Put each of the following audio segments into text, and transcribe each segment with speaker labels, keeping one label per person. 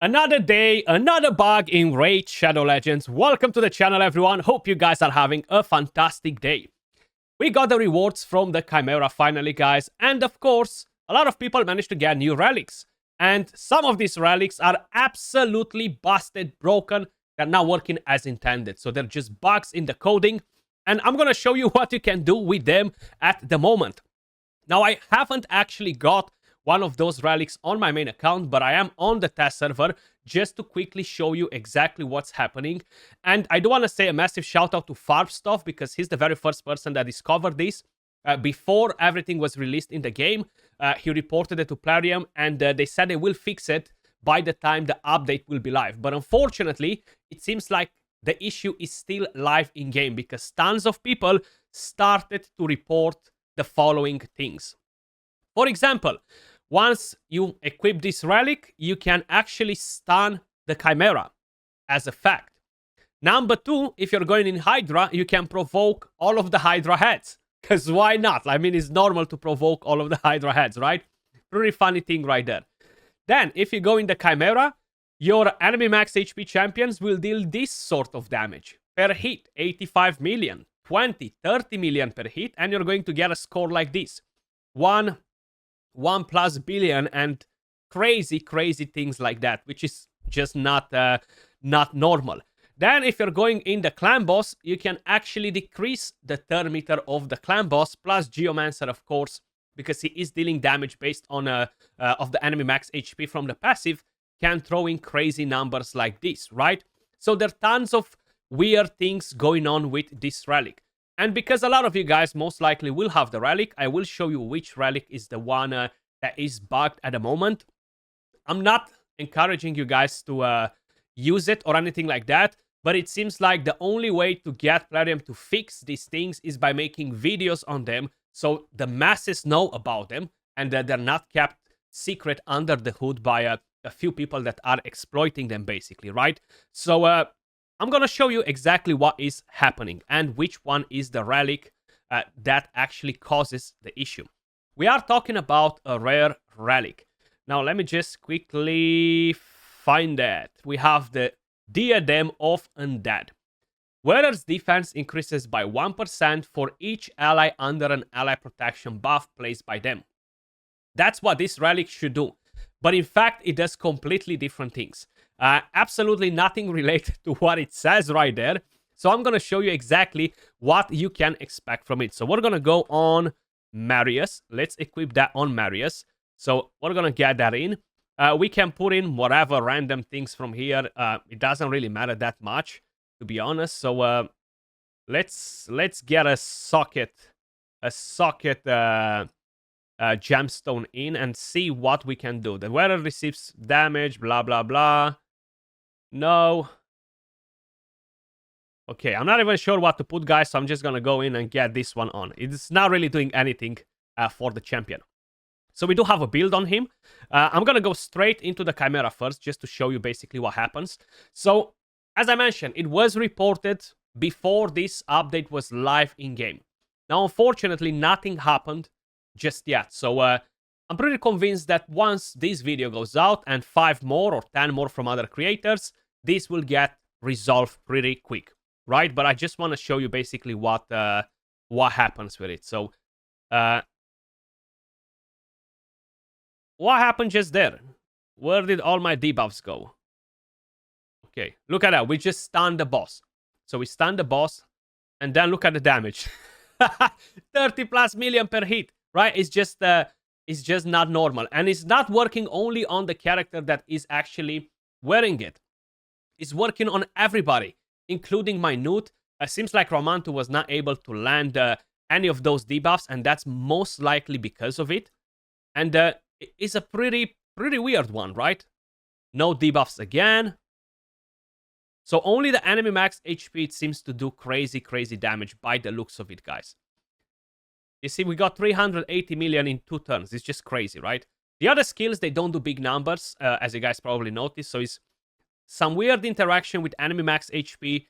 Speaker 1: Another day, another bug in Raid Shadow Legends. Welcome to the channel, everyone. Hope you guys are having a fantastic day. We got the rewards from the Chimera finally, guys. And of course, a lot of people managed to get new relics. And some of these relics are absolutely busted, broken. They're not working as intended. So they're just bugs in the coding. And I'm going to show you what you can do with them at the moment. Now, I haven't actually got one of those relics on my main account, but I am on the test server just to quickly show you exactly what's happening. And I do want to say a massive shout out to Farbstuff because he's the very first person that discovered this before everything was released in the game. He reported it to Plarium and they said they will fix it by the time the update will be live. But unfortunately, it seems like the issue is still live in game because tons of people started to report the following things. For example, once you equip this relic, you can actually stun the Chimera as a fact. Number two, if you're going in Hydra, you can provoke all of the Hydra heads. Because why not? I mean, it's normal to provoke all of the Hydra heads, right? Pretty funny thing right there. Then, if you go in the Chimera, your enemy max HP champions will deal this sort of damage. Per hit, 85 million, 20, 30 million per hit, and you're going to get a score like this. 1+ billion and crazy things like that, which is just not normal. Then if you're going in the clan boss, you can actually decrease the turn meter of the clan boss plus Geomancer, of course, because he is dealing damage based on of the enemy max HP from the passive, can throw in crazy numbers like this, right? So there are tons of weird things going on with this relic. And because a lot of you guys most likely will have the relic, I will show you which relic is the one that is bugged at the moment. I'm not encouraging you guys to use it or anything like that, but it seems like the only way to get Plarium to fix these things is by making videos on them so the masses know about them and that they're not kept secret under the hood by a few people that are exploiting them, basically, right? So, I'm going to show you exactly what is happening and which one is the relic that actually causes the issue. We are talking about a rare relic. Now, let me just quickly find that. We have the Diadem of Undead. Wearer's defense increases by 1% for each ally under an ally protection buff placed by them. That's what this relic should do. But in fact, it does completely different things. Absolutely nothing related to what it says right there. So I'm going to show you exactly what you can expect from it. So we're going to go on Marius. Let's equip that on Marius. So we're going to get that in. We can put in whatever random things from here. It doesn't really matter that much, to be honest. So let's get a socket gemstone in and see what we can do. The wearer receives damage, blah, blah, blah. No. Okay, I'm not even sure what to put, guys, so I'm just gonna go in and get this one on. It's not really doing anything for the champion. So we do have a build on him. I'm gonna go straight into the Chimera first, just to show you basically what happens. So, as I mentioned, it was reported before this update was live in-game. Now, unfortunately, nothing happened just yet. So, I'm pretty convinced that once this video goes out and 5 more or 10 more from other creators, this will get resolved pretty quick, right? But I just want to show you basically what happens with it. So, what happened just there? Where did all my debuffs go? Okay, look at that. We just stunned the boss. So we stunned the boss, and then look at the damage. 30+ million per hit, right? It's just not normal. And it's not working only on the character that is actually wearing it. It's working on everybody, including Minute. It seems like Romanto was not able to land any of those debuffs, and that's most likely because of it. And it's a pretty weird one, right? No debuffs again. So only the enemy max HP, it seems to do crazy damage by the looks of it, guys. You see, we got 380 million in 2 turns. It's just crazy, right? The other skills, they don't do big numbers, as you guys probably noticed. So it's some weird interaction with enemy max HP.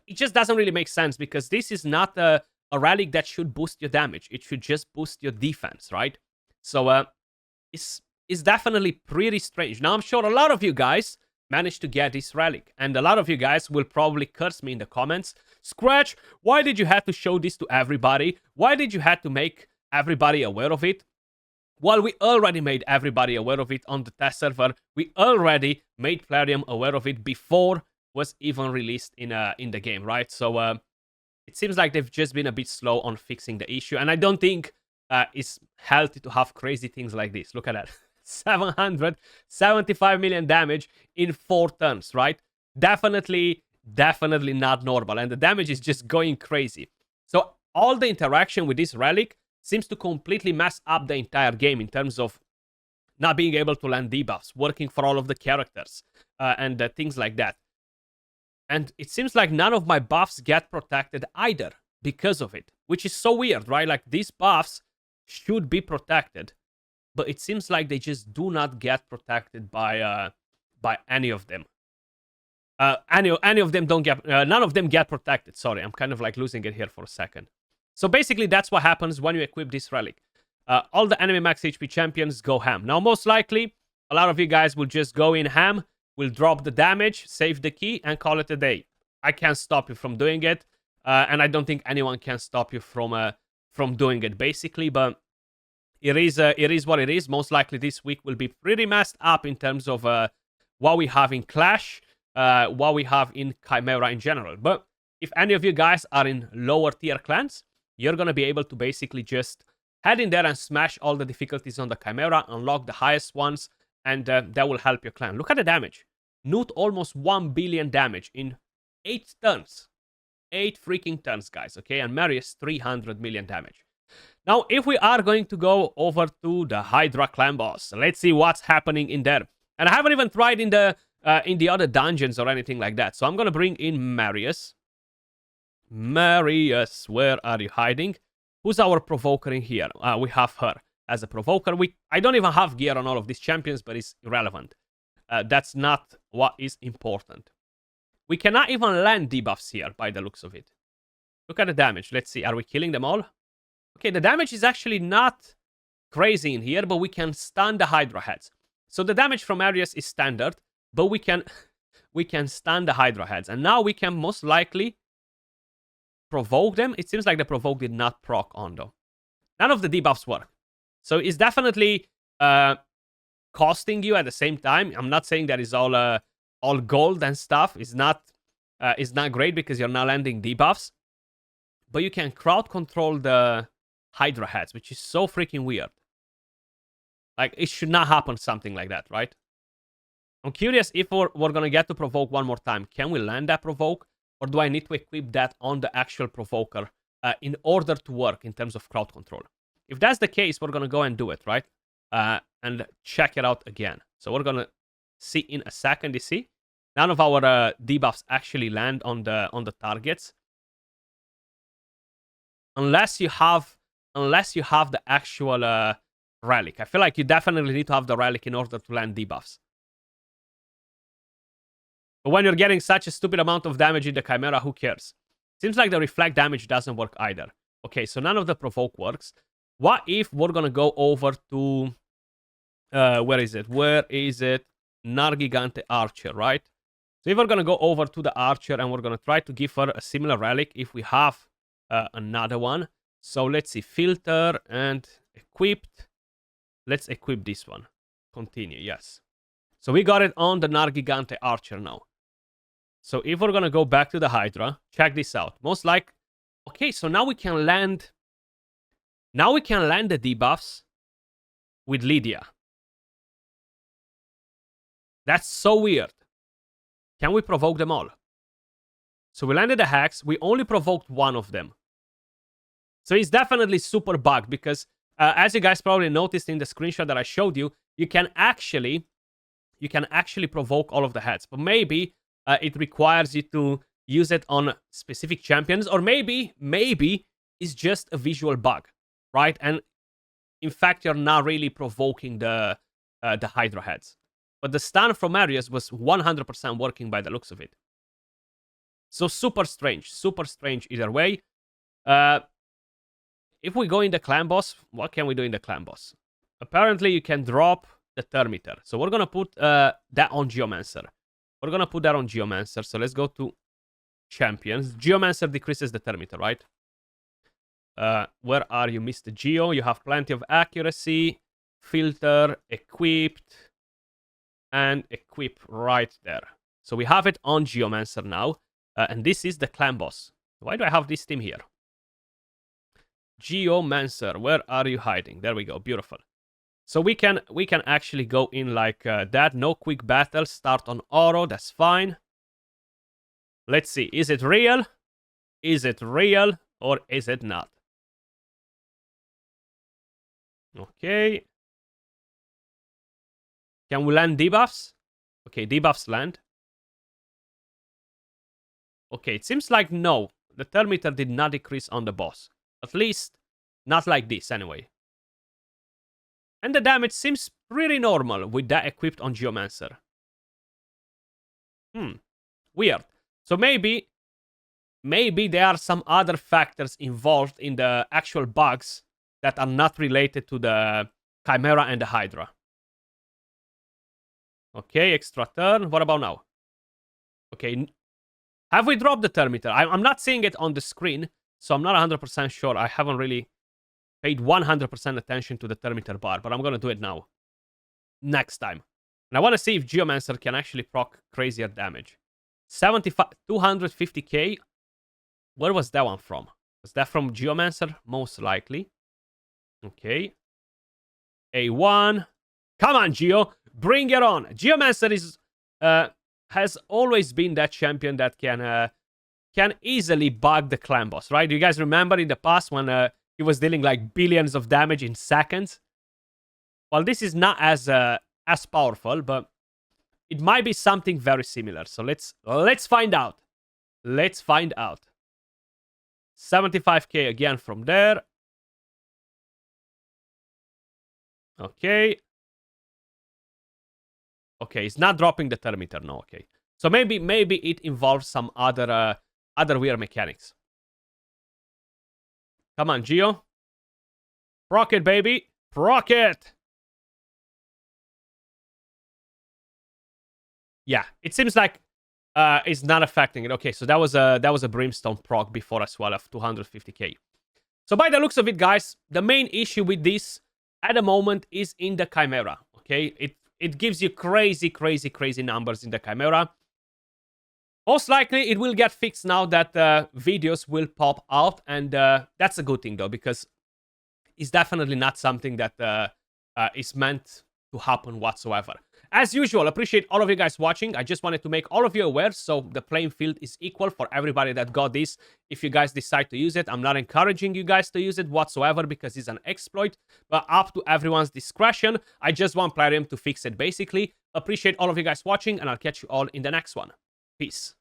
Speaker 1: It just doesn't really make sense because this is not a relic that should boost your damage. It should just boost your defense, right? So it's definitely pretty strange. Now, I'm sure a lot of you guys managed to get this relic. And a lot of you guys will probably curse me in the comments. Skratch, why did you have to show this to everybody? Why did you have to make everybody aware of it? Well, we already made everybody aware of it on the test server. We already made Plarium aware of it before it was even released in the game, right? So it seems like they've just been a bit slow on fixing the issue. And I don't think it's healthy to have crazy things like this. Look at that. 775 million damage in 4 turns, right? Definitely not normal. And the damage is just going crazy. So all the interaction with this relic seems to completely mess up the entire game in terms of not being able to land debuffs, working for all of the characters, and things like that. And it seems like none of my buffs get protected either because of it, which is so weird, right? Like, these buffs should be protected, but it seems like they just do not get protected by any of them. Any of them don't get, none of them get protected. Sorry, I'm kind of like losing it here for a second. So basically, that's what happens when you equip this relic. All the enemy max HP champions go ham. Now, most likely, a lot of you guys will just go in ham, will drop the damage, save the key, and call it a day. I can't stop you from doing it, and I don't think anyone can stop you from doing it, basically. But it is what it is. Most likely, this week will be pretty messed up in terms of what we have in Clash, what we have in Chimera in general. But if any of you guys are in lower tier clans, you're going to be able to basically just head in there and smash all the difficulties on the Chimera, unlock the highest ones, and that will help your clan. Look at the damage. Newt almost 1 billion damage in 8 turns. 8 freaking turns, guys, okay? And Marius 300 million damage. Now, if we are going to go over to the Hydra clan boss, let's see what's happening in there. And I haven't even tried in the other dungeons or anything like that. So I'm going to bring in Marius. Marius, where are you hiding? Who's our provoker in here? We have her as a provoker. I don't even have gear on all of these champions, but it's irrelevant. That's not what is important. We cannot even land debuffs here by the looks of it. Look at the damage. Let's see. Are we killing them all? Okay, the damage is actually not crazy in here, but we can stun the Hydra heads. So the damage from Arius is standard, but we can stun the Hydra heads. And now we can most likely provoke them. It seems like the provoke did not proc on, though. None of the debuffs work. So it's definitely costing you at the same time. I'm not saying that is all gold and stuff. It's not great because you're not landing debuffs. But you can crowd control the Hydra heads, which is so freaking weird. Like, it should not happen something like that, right? I'm curious if we're going to get to provoke one more time. Can we land that provoke? Or do I need to equip that on the actual provoker in order to work in terms of crowd control? If that's the case, we're going to go and do it, right? And check it out again. So we're going to see in a second, you see? None of our debuffs actually land on the targets. Unless you have the actual relic. I feel like you definitely need to have the relic in order to land debuffs. But when you're getting such a stupid amount of damage in the Chimera, who cares? Seems like the reflect damage doesn't work either. Okay, so none of the provoke works. What if we're gonna go over to... where is it? Nargigante Archer, right? So if we're gonna go over to the Archer and we're gonna try to give her a similar relic if we have another one. So let's see, filter and equipped. Let's equip this one. Continue, yes. So we got it on the Nargigante Archer now. So if we're gonna go back to the Hydra, check this out. Most like, okay, so now we can land. Now we can land the debuffs with Lydia. That's so weird. Can we provoke them all? So we landed the hacks. We only provoked one of them. So it's definitely super bugged because, as you guys probably noticed in the screenshot that I showed you, you can actually provoke all of the heads. But maybe it requires you to use it on specific champions, or maybe it's just a visual bug, right? And in fact, you're not really provoking the Hydra heads. But the stun from Arius was 100% working by the looks of it. So super strange either way. If we go in the clan boss, what can we do in the clan boss? Apparently, you can drop the Thermiter. So we're going to put that on Geomancer. We're gonna put that on Geomancer. So let's go to champions. Geomancer decreases the Terminator, right? Where are you, Mr. Geo? You have plenty of accuracy, filter, equipped, and equip right there. So we have it on Geomancer now. And this is the clan boss. Why do I have this team here? Geomancer, where are you hiding? There we go, beautiful. So we can actually go in like that. No quick battle, start on auto, that's fine. Let's see, is it real? Is it real or is it not? Okay. Can we land debuffs? Okay, debuffs land. Okay, it seems like no. The Terminator did not decrease on the boss. At least, not like this anyway. And the damage seems pretty normal with that equipped on Geomancer. Weird. So maybe there are some other factors involved in the actual bugs that are not related to the Chimera and the Hydra. Okay, extra turn. What about now? Okay. Have we dropped the Terminator? I'm not seeing it on the screen, so I'm not 100% sure. I haven't really paid 100% attention to the Terminator bar, but I'm going to do it now. Next time. And I want to see if Geomancer can actually proc crazier damage. 250k. Where was that one from? Was that from Geomancer? Most likely. Okay. A1. Come on, Geo. Bring it on. Geomancer is has always been that champion that can easily bug the clan boss, right? Do you guys remember in the past when he was dealing like billions of damage in seconds? Well, this is not as powerful, but it might be something very similar. So let's find out. Let's find out. 75k again from there. Okay. Okay, it's not dropping the Terminator, no, okay. So maybe it involves some other weird mechanics. Come on, Geo. Proc it, baby. Proc it. Yeah, it seems like it's not affecting it. Okay, so that was a Brimstone proc before as well of 250k. So by the looks of it, guys, the main issue with this at the moment is in the Chimera. Okay, it gives you crazy numbers in the Chimera. Most likely, it will get fixed now that videos will pop out, and that's a good thing though, because it's definitely not something that is meant to happen whatsoever. As usual, appreciate all of you guys watching. I just wanted to make all of you aware so the playing field is equal for everybody that got this. If you guys decide to use it, I'm not encouraging you guys to use it whatsoever because it's an exploit, but up to everyone's discretion. I just want Plarium to fix it basically. Appreciate all of you guys watching, and I'll catch you all in the next one. Peace.